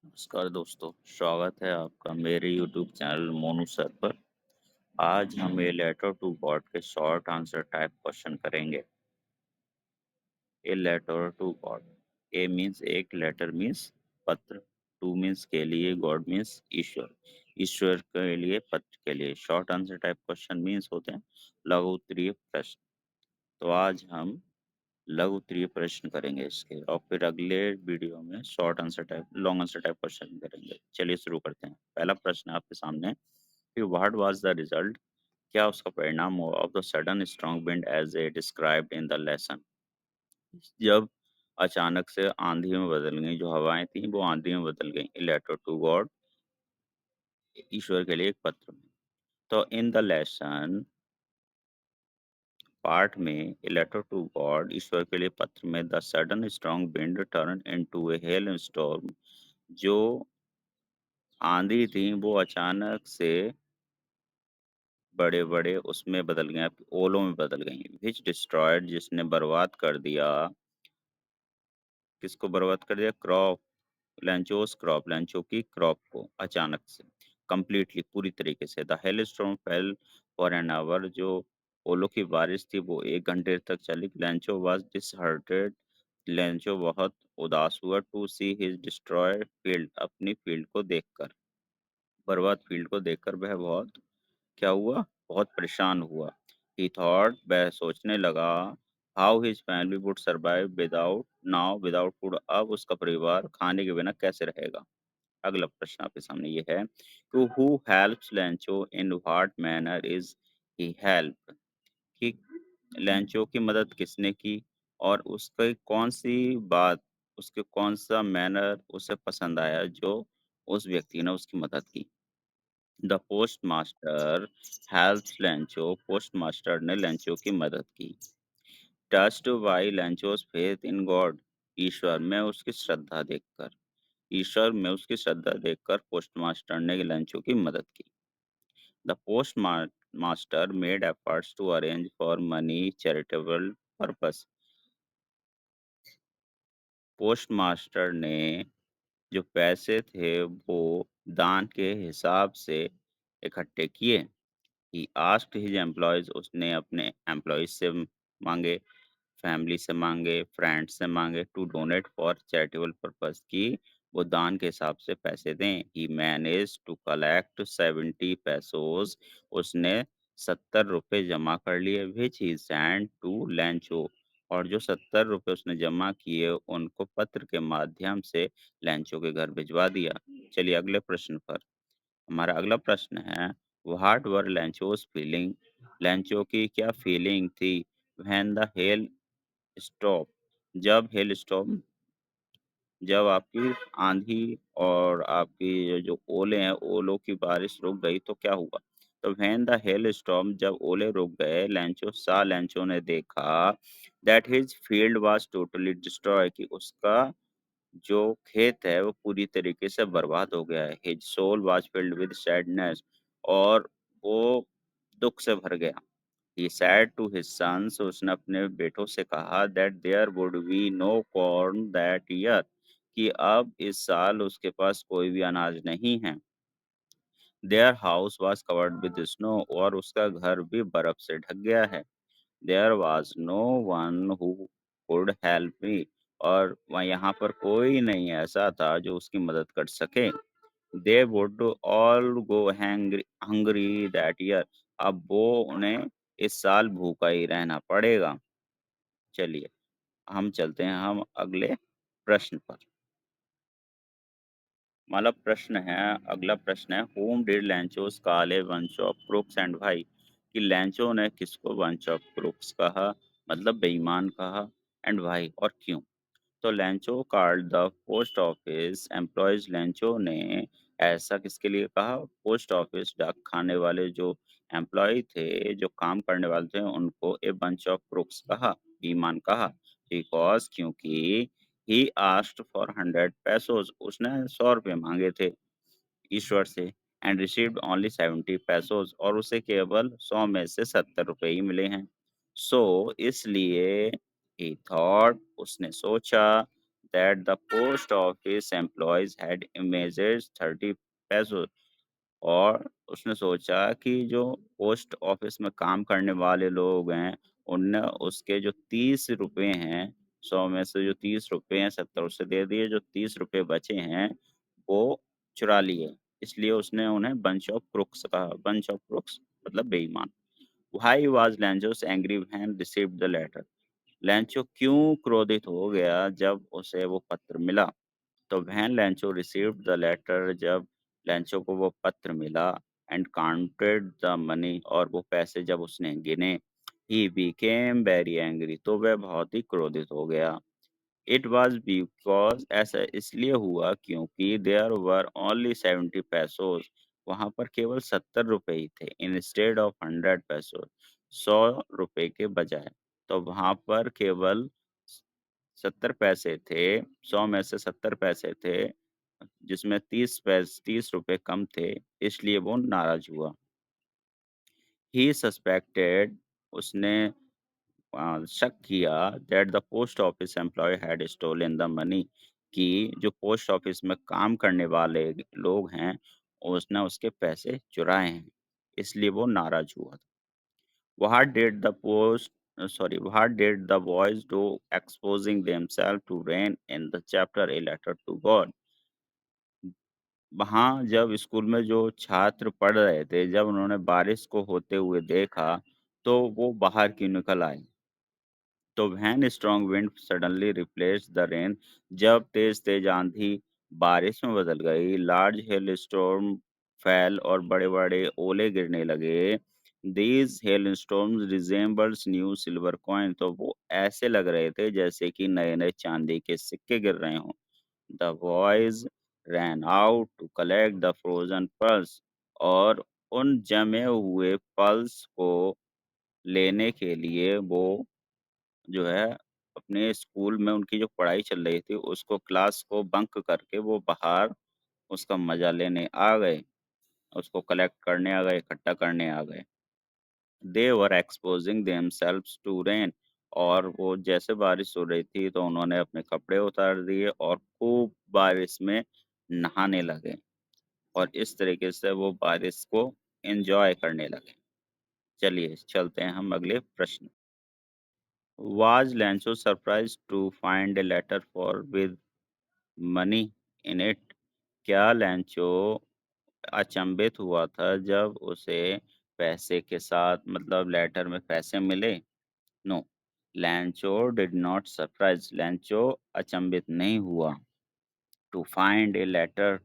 नमस्कार दोस्तों, स्वागत है आपका मेरे यूट्यूब चैनल मोनू सर पर। आज हम ए लेटर टू गॉड के शॉर्ट आंसर टाइप क्वेश्चन करेंगे। A letter to God. A means एक, लेटर मीन्स पत्र, टू मीन्स के लिए, गॉड मीन्स ईश्वर, ईश्वर के लिए, पत्र के लिए। Short answer type question means होते हैं लघु उत्तरीय प्रश्न। तो आज हम लघु उत्तरीय प्रश्न करेंगे इसके, और फिर अगले वीडियो में short answer type, long answer type question करेंगे। चलिए शुरू करते हैं। पहला प्रश्न आपके सामने कि व्हाट वाज द रिजल्ट, क्या उसका परिणाम हुआ of the sudden strong wind as a described in the lesson. जब अचानक से आंधी में बदल गई, जो हवाएं थी वो आंधी में बदल गई। ए लेटर टू गॉड, ईश्वर के लिए एक पत्र में। तो इन द लेसन पाठ में ए लेटर टू गॉड, ईश्वर के लिए पत्र में, the sudden strong wind turn into A hello storm, जो आंधी थी वो अचानक से बड़े-बड़े उसमें बदल गए, ओलों में बदल गई। व्हिच डिस्ट्रॉयड, जिसने बर्बाद कर दिया, किसको बर्बाद कर दिया? क्रॉप, लेंचोस क्रॉप, लेंचो की क्रॉप को अचानक से, कंप्लीटली पूरी तरीके से। The hell storm fail for an hour, जो ओलों की बारिश थी वो 1 घंटे तक चली। लेंचो वाज डिसहार्टेड, लेंचो बहुत उदास हुआ, to see his destroyed field, अपनी फील्ड को देखकर, बर्बाद फील्ड को देखकर वह बहुत क्या हुआ? बहुत परेशान हुआ। ही थॉट, वह सोचने लगा, how his family would survive without, now without food, अब उसका परिवार खाने के बिना कैसे रहेगा। अगला प्रश्न आपके सामने ये है कि who helps Lencho, in what manner is he help, कि लेंचो की मदद किसने की और उसकी कौन सी बात, उसके कौन सा मैनर उसे पसंद आया जो उस व्यक्ति ने उसकी मदद की। The post master helps Lencho, post master ने लेंचो की मदद की। Touched by Lencho's faith in God, ईश्वर में उसकी श्रद्धा देखकर, ईश्वर में उसकी श्रद्धा देखकर पोस्ट मास्टर ने लेंचो की मदद की। The post master made efforts to arrange for money charitable purpose, post master ने जो पैसे थे वो दान के हिसाब से इकट्ठे किए। ही आस्क्ड हिज एम्प्लॉइज, उसने अपने एम्प्लॉइज से मांगे, फैमिली से मांगे, फ्रेंड से मांगे, to donate for charitable purpose, की वो दान के हिसाब से पैसे दें। He manage to collect 70 pesos, उसने 70 रुपये जमा कर लिए। विच ही सेंड टू लैंचो, और जो 70 रुपये उसने जमा किए उनको पत्र के माध्यम से लैंचो के घर भिजवा दिया। चलिए अगले प्रश्न पर। हमारा अगला प्रश्न है, व्हाट वर लैंचोस फीलिंग, लैंचो की क्या फीलिंग थी व्हेन द हेल स्टॉप, जब हेल स्टॉर्म, जब आपकी आंधी और आपकी ये जो ओले हैं, ओलों की बारिश रुक गई तो क्या हुआ? तो व्हेन द हेल स्टॉर्म, जब ओले रुक गए, लैंचो सा, लैंचो ने देखा that his field was totally destroy, कि उसका जो खेत है वो पूरी तरीके से बर्बाद हो गया है। His soul was filled with sadness, और वो दुःख से भर गया। He said to his sons, उसने अपने बेटों से कहा that there would be no corn that year, कि अब इस साल उसके पास कोई भी अनाज नहीं है। Their house was covered with snow, और उसका घर भी बर्फ से ढक गया है। There was no one who could help me, और वह यहाँ पर कोई नहीं ऐसा था जो उसकी मदद कर सके। They would all go hungry that year, अब वो उन्हें इस साल भूखा ही रहना पड़ेगा। चलिए हम चलते हैं हम अगले प्रश्न पर। हमारा प्रश्न है, अगला प्रश्न है, whom did Lencho's call a bunch of crooks and भाई, कि लैंचो ने किसको बंच ऑफ क्रूक्स कहा, मतलब बेईमान कहा, एंड भाई, और क्यों। तो लैंचो called the post office employees, लैंचो ने ऐसा किसके लिए कहा? पोस्ट ऑफिस, डाक खाने वाले जो एम्प्लॉय थे, जो काम करने वाले थे, उनको ए बंच ऑफ क्रूक्स कहा, बेईमान कहा। बिकॉज, क्योंकि ही आस्क्ड फॉर 100 पैसोज, उसने 100 रुपये मांगे थे ईश्वर से, एंड रिसीव्ड ओनली 70 पैसोज, और उसे केवल 100 में से 70 रुपये ही मिले हैं। सो इसलिए ही थॉट, उसने सोचा, that the post office employees had images 30 pesos और उसने सोचा कि जो पोस्ट ऑफिस में काम करने वाले लोग हैं, उनने उसके जो 30 रुपए हैं, 100 में से जो 30 रुपए हैं 70 उसे दे दिए, जो 30 रुपए बचे हैं, वो चुरा लिए। इसलिए उसने उन्हें बंच ऑफ क्रूक्स कहा। बंच ऑफ क्रूक्स मतलब बेईमान। Why was Lencho's angry when received the letter? Lencho क्यों क्रोधित हो गया जब उसे वो पत्र मिला? तो when Lencho received the letter, जब लैंचो को वो पत्र मिला एंड काउंटेड द मनी, और वो पैसे जब उसने गिने, ही बिकेम वेरी एंग्री, तो वह बहुत ही क्रोधित हो गया। इट वाज बिकॉज, ऐसा इसलिए हुआ क्योंकि देयर वर ओनली 70 पैसोस, वहां पर केवल 70 रुपए ही थे, इंस्टेड ऑफ 100 पैसोस, 100 रुपए के बजाय। तो वहां पर केवल 70 पैसे थे, 100 में से 70 पैसे थे, जिसमें 30 रुपए कम थे, इसलिए वो नाराज हुआ। ही सस्पेक्टेड, उसने शक किया that the post office employ had stolen the money, कि जो पोस्ट ऑफिस में काम करने वाले लोग हैं, उसने उसके पैसे चुराए हैं, इसलिए वो नाराज हुआ। What did the what did the boys do exposing themselves to rain in the chapter A Letter to God? वहाँ जब स्कूल में जो छात्र पढ़ रहे थे, जब उन्होंने बारिश को होते हुए देखा, तो वो बाहर क्यों निकल आए? तो when strong wind suddenly replace the rain, जब तेज आंधी बारिश में बदल गई, लार्ज हेल स्टॉर्म फेल, और बड़े बड़े ओले गिरने लगे, these hello storms resembles new silver coin, तो वो ऐसे लग रहे थे जैसे कि नए नए चांदी के सिक्के गिर रहे हों। The boys ran out to collect the frozen pearls, और उन जमे हुए पल्स को लेने के लिए वो जो है अपने स्कूल में उनकी जो पढ़ाई चल रही थी, उसको क्लास को बंक करके वो बाहर उसका मजा लेने आ गए, उसको कलेक्ट करने आ गए, इकट्ठा करने आ गए। दे वर एक्सपोजिंग देमसेल्व्स टू रेन, और वो जैसे बारिश हो रही थी तो उन्होंने अपने कपड़े उतार दिए और खूब बारिश में नहाने लगे, और इस तरीके से वो बारिश को एंजॉय करने लगे। चलिए चलते हैं हम अगले प्रश्न। Was Lancho surprised to find a letter for with money in it? क्या लैंचो अचंभित हुआ था जब उसे पैसे के साथ, मतलब लेटर में पैसे मिले? No, Lencho did not surprise, Lencho अचंभित नहीं हुआ to find a letter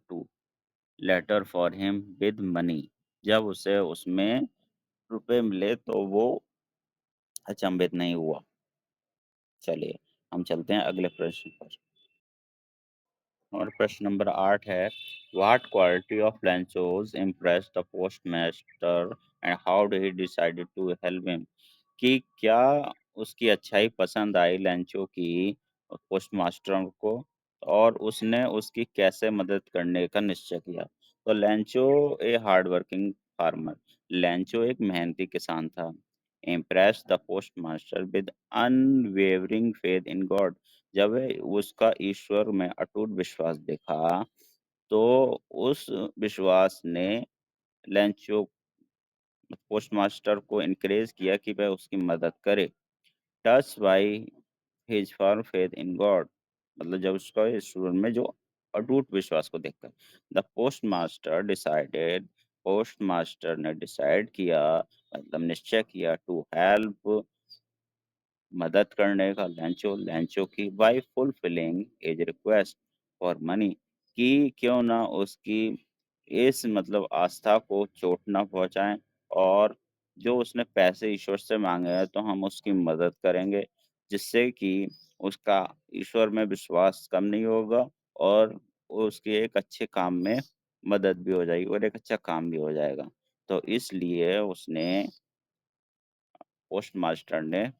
for him with money, जब उसे उसमें रुपए मिले तो वो अचंभित नहीं हुआ। चलिए हम चलते हैं अगले प्रश्न पर। और प्रश्न नंबर 8 है, what quality of Lencho's impress the postmaster and how do he decided to help him? कि क्या उसकी अच्छाई पसंद आई लैंचो की पोस्टमास्टर को, और उसने उसकी कैसे मदद करने का निश्चय किया? तो लैंचो ए हार्ड वर्किंग फार्मर, लैंचो एक मेहनती किसान था। Impress the postmaster with unwavering faith in God, जब उसका ईश्वर में अटूट विश्वास देखा, तो उस विश्वास ने लैंचो पोस्टमास्टर को एनकरेज किया कि वह उसकी मदद करे। Touched by his firm faith in God, मतलब जब उसका ईश्वर में जो अटूट विश्वास को देखकर, द पोस्टमास्टर ने डिसाइड किया, मतलब निश्चय किया, टू हेल्प, मदद करने का लैंचो लैंचो की, by fulfilling his request for money, कि क्यों ना उसकी इस मतलब आस्था को चोट ना पहुंचाएं, और जो उसने पैसे ईश्वर से मांगे हैं तो हम उसकी मदद करेंगे, जिससे कि उसका ईश्वर में विश्वास कम नहीं होगा, और उसके एक अच्छे काम में मदद भी हो जाएगी और एक अच्छा काम भी हो जाएगा। तो इसलिए उसने पोस्ट मास्टर ने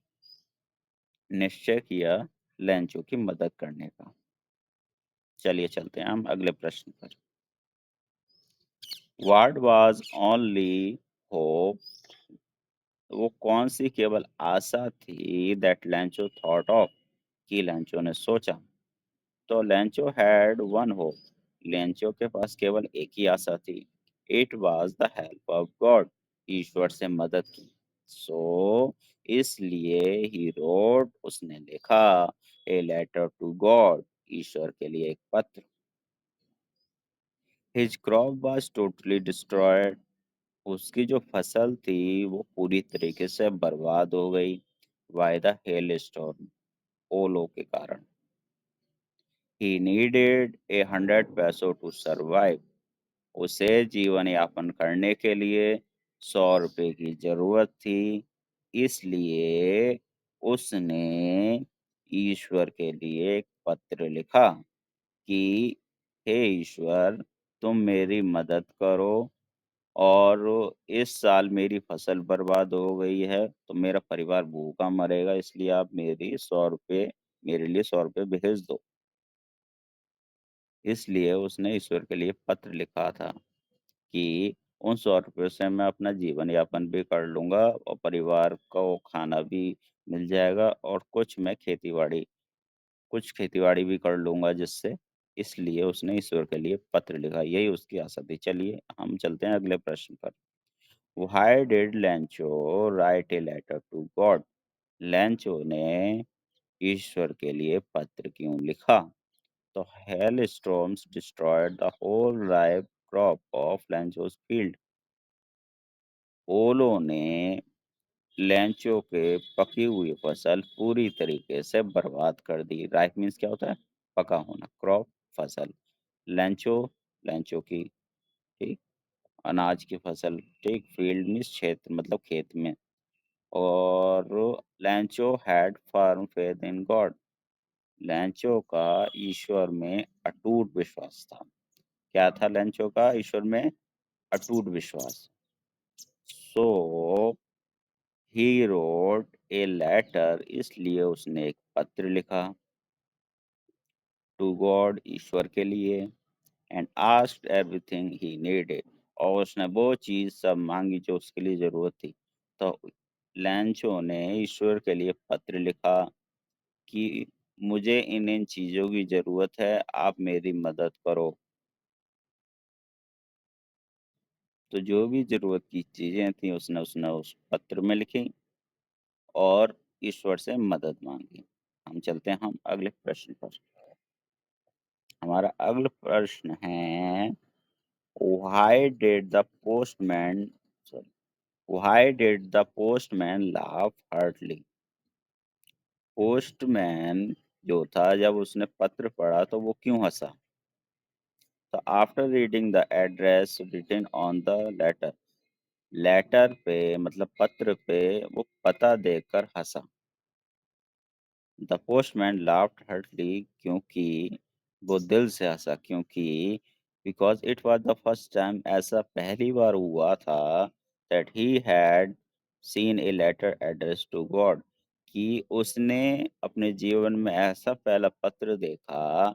निश्चय किया लैंचो की मदद करने का। चलिए चलते हैं हम अगले प्रश्न पर। व्हाट वाज ओनली होप, वो कौन सी केवल आशा थी दैट लैंचो थॉट ऑफ, कि लैंचो ने सोचा। तो Lencho had one hope. Lencho के पास केवल एक ही आशा थी। It was the help of God. ईश्वर से मदद की। सो इसलिए ही रोट, उसने लिखा, ए लेटर टू गॉड, ईश्वर के लिए एक पत्र। His crop was totally destroyed. उसकी जो फसल थी वो पूरी तरीके से बर्बाद हो गई। बाय द हेल स्टॉर्म, ओलो के कारण। ही नीडेड 100 पैसों टू सर्वाइव। उसे जीवन यापन करने के लिए 100 रुपए की जरूरत थी। इसलिए उसने ईश्वर के लिए एक पत्र लिखा कि हे ईश्वर, तुम मेरी मदद करो, और इस साल मेरी फसल बर्बाद हो गई है तो मेरा परिवार भूखा मरेगा, इसलिए आप मेरी 100 रुपये, मेरे लिए 100 रुपये भेज दो। इसलिए उसने ईश्वर के लिए पत्र लिखा था कि उन 100 रुपये से मैं अपना जीवन यापन भी कर लूंगा और परिवार को खाना भी मिल जाएगा, और कुछ खेती बाड़ी भी कर लूंगा जिससे। इसलिए उसने ईश्वर के लिए पत्र लिखा, यही उसकी आशा थी। चलिए हम चलते हैं अगले प्रश्न पर। Why did Lancho write a letter to God? लैंचो ने ईश्वर के लिए पत्र क्यों लिखा? तो hailstorms destroyed the whole ripe crop of Lancho's field. ओलों ने लैंचो के पकी हुई फसल पूरी तरीके से बर्बाद कर दी। राइप मीन्स क्या होता है? पका होना। क्रॉप, फसल। लैंचो, लैंचो की, ठीक, अनाज की फसल। ठीक, फील्ड मीन्स क्षेत्र, मतलब खेत में। और लैंचो had firm faith in God. लैंचो का ईश्वर में अटूट विश्वास था। क्या था लैंचो का ईश्वर में? अटूट विश्वास। सो ही रोट ए लेटर, इसलिए उसने एक पत्र लिखा, टू गॉड, ईश्वर के लिए, and asked everything he needed, और उसने वो चीज सब मांगी जो उसके लिए जरूरत थी। तो लैंचो ने ईश्वर के लिए पत्र लिखा कि मुझे इन-इन चीज़ों की ज़रूरत है, आप मेरी मदद करो। तो जो भी ज़रूरत की चीज़ें थी उसने उसने उस पत्र में लिखी और ईश्वर से मदद माँगी। हम अगले प्रश्न पर। हमारा अगला प्रश्न है, why did the postman sorry why did the postman laugh hardly? Postman जो था, जब उसने पत्र पढ़ा तो वो क्यों हँसा? तो after reading the address written on the letter, letter पे मतलब पत्र पे वो पता देखकर हंसा। द पोस्टमैन लाफ्ड हार्टली, क्योंकि वो दिल से हंसा, क्योंकि because it was the first time, ऐसा पहली बार हुआ था, that he had seen a letter address to God, कि उसने अपने जीवन में ऐसा पहला पत्र देखा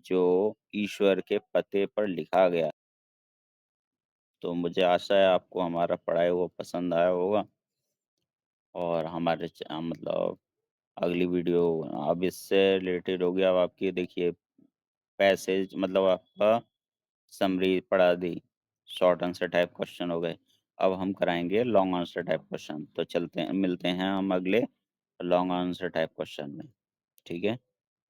जो ईश्वर के पते पर लिखा गया। तो मुझे आशा है आपको हमारा पढ़ाया हुआ पसंद आया होगा, और हमारे मतलब अगली वीडियो अब इससे रिलेटेड होगी। अब आपकी देखिए पैसेज मतलब आपका समरी पढ़ा दी, शॉर्ट आंसर टाइप क्वेश्चन हो गए। अब हम कराएंगे लॉन्ग आंसर टाइप क्वेश्चन। तो चलते हैं, मिलते हैं हम अगले लॉन्ग आंसर टाइप क्वेश्चन में। ठीक है,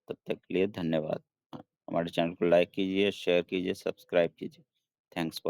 तब तक के लिए धन्यवाद। हाँ, हमारे चैनल को लाइक कीजिए, शेयर कीजिए, सब्सक्राइब कीजिए। Thanks for